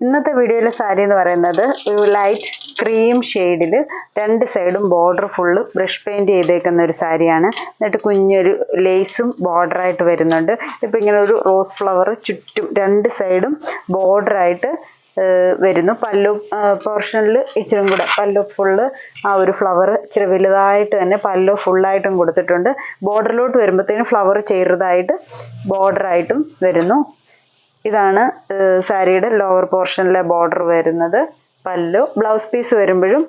ഇന്നത്തെ വീഡിയോയിലെ സാരി എന്ന് പറയുന്നത് ഒരു ലൈറ്റ് ക്രീം ഷെയ്ഡിൽ രണ്ട് സൈഡും ബോർഡർ ഫുള്ള് ബ്രഷ് പെയിന്റ് ചെയ്തേക്കുന്ന ഒരു സാരിയാണ്. എന്നിട്ട് കുഞ്ഞൊരു ലേസും ബോർഡറായിട്ട് വരുന്നുണ്ട്. ഇപ്പം ഇങ്ങനെ ഒരു റോസ് ഫ്ലവർ ചുറ്റും രണ്ട് സൈഡും ബോർഡറായിട്ട് വരുന്നു. പല്ലു പോർഷനിൽ ഇച്ചിരി കൂടെ പല്ലു ഫുള്ള് ആ ഒരു ഫ്ലവർ ഇച്ചിരി വലുതായിട്ട് തന്നെ പല്ലു ഫുള്ളായിട്ടും കൊടുത്തിട്ടുണ്ട്. ബോർഡറിലോട്ട് വരുമ്പോഴത്തേനും ഫ്ലവർ ചെറുതായിട്ട് ബോർഡറായിട്ടും വരുന്നു. ഇതാണ് സാരിയുടെ ലോവർ പോർഷനിലെ ബോർഡർ വരുന്നത്. പല്ലു ബ്ലൗസ് പീസ് വരുമ്പോഴും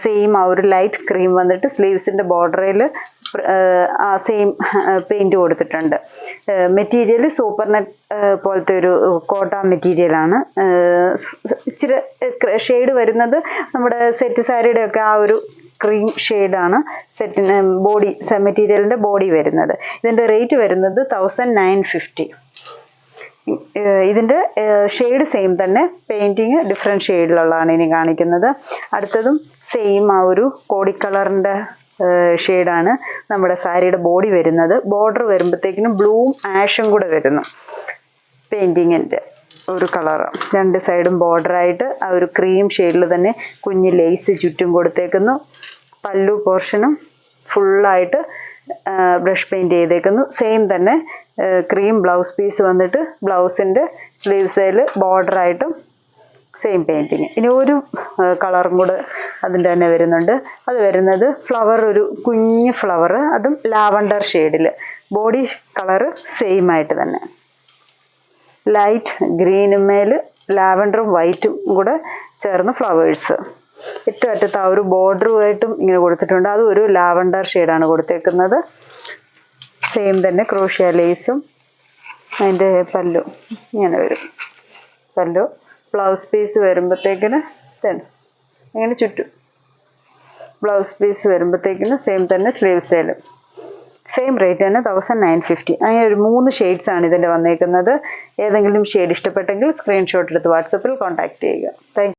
സെയിം ആ ഒരു ലൈറ്റ് ക്രീം വന്നിട്ട് സ്ലീവ്സിൻ്റെ ബോർഡറിൽ ആ സെയിം പെയിൻറ് കൊടുത്തിട്ടുണ്ട്. മെറ്റീരിയൽ സൂപ്പർ നെറ്റ് പോലത്തെ ഒരു കോട്ട മെറ്റീരിയലാണ്. ഇച്ചിരി ഷെയ്ഡ് വരുന്നത് നമ്മുടെ സെറ്റ് സാരിയുടെ ഒക്കെ ആ ഒരു ക്രീം ഷെയ്ഡാണ് സെറ്റിന് ബോഡി മെറ്റീരിയലിൻ്റെ ബോഡി വരുന്നത്. ഇതിൻ്റെ റേറ്റ് വരുന്നത് 1950. ഇതിൻ്റെ ഷെയ്ഡ് സെയിം തന്നെ, പെയിൻറ്റിങ് ഡിഫറെൻറ്റ് ഷെയ്ഡിലുള്ളതാണ് ഇനി കാണിക്കുന്നത്. അടുത്തതും സെയിം ആ ഒരു കോടി കളറിൻ്റെ ഷെയ്ഡാണ് നമ്മുടെ സാരിയുടെ ബോഡി വരുന്നത്. ബോർഡർ വരുമ്പോഴത്തേക്കിനും ബ്ലൂവും ആഷും കൂടെ വരുന്നു. പെയിൻറ്റിങ്ങിൻ്റെ ഒരു കളറ് രണ്ട് സൈഡും ബോർഡറായിട്ട് ആ ഒരു ക്രീം ഷെയ്ഡിൽ തന്നെ കുഞ്ഞ് ലേസ് ചുറ്റും കൊടുത്തേക്കുന്നു. പല്ലു പോർഷനും ഫുള്ളായിട്ട് ബ്രഷ് പെയിൻറ് ചെയ്തേക്കുന്നു. സെയിം തന്നെ ക്രീം ബ്ലൗസ് പീസ് വന്നിട്ട് ബ്ലൗസിൻ്റെ സ്ലീവ്സിൽ ബോർഡറായിട്ടും സെയിം പെയിൻറ്റിങ്. ഇനി ഒരു കളറും കൂടെ അതിൻ്റെ തന്നെ വരുന്നുണ്ട്. അത് വരുന്നത് ഫ്ലവർ, ഒരു കുഞ്ഞ് ഫ്ലവർ, അതും ലാവണ്ടർ ഷെയ്ഡിൽ. ബോഡി കളറ് സെയിം ആയിട്ട് തന്നെ ലൈറ്റ് ഗ്രീനുമേൽ ലാവണ്ടറും വൈറ്റും കൂടെ ചേർന്ന് ഫ്ലവേഴ്സ്. ഏറ്റവും അറ്റത്ത് ആ ഒരു ബോർഡറുമായിട്ടും ഇങ്ങനെ കൊടുത്തിട്ടുണ്ട്. അതും ഒരു ലാവണ്ടർ ഷെയ്ഡാണ് കൊടുത്തേക്കുന്നത്. സെയിം തന്നെ ക്രോഷ്യ ലേസും അതിൻ്റെ പല്ലു ഇങ്ങനെ വരും. പല്ലു ബ്ലൗസ് പീസ് വരുമ്പോഴത്തേക്കിന് ഇങ്ങനെ ചുറ്റും ബ്ലൗസ് പീസ് വരുമ്പോഴത്തേക്കിന് സെയിം തന്നെ സ്ലീവ്സിലും സെയിം റേറ്റ് തന്നെ 1950. അങ്ങനെ ഒരു 3 ഷെയ്ഡ്സ് ആണ് ഇതിൻ്റെ വന്നേക്കുന്നത്. ഏതെങ്കിലും ഷെയ്ഡ് ഇഷ്ടപ്പെട്ടെങ്കിൽ സ്ക്രീൻഷോട്ട് എടുത്ത് വാട്സപ്പിൽ കോൺടാക്ട് ചെയ്യുക. Thank you.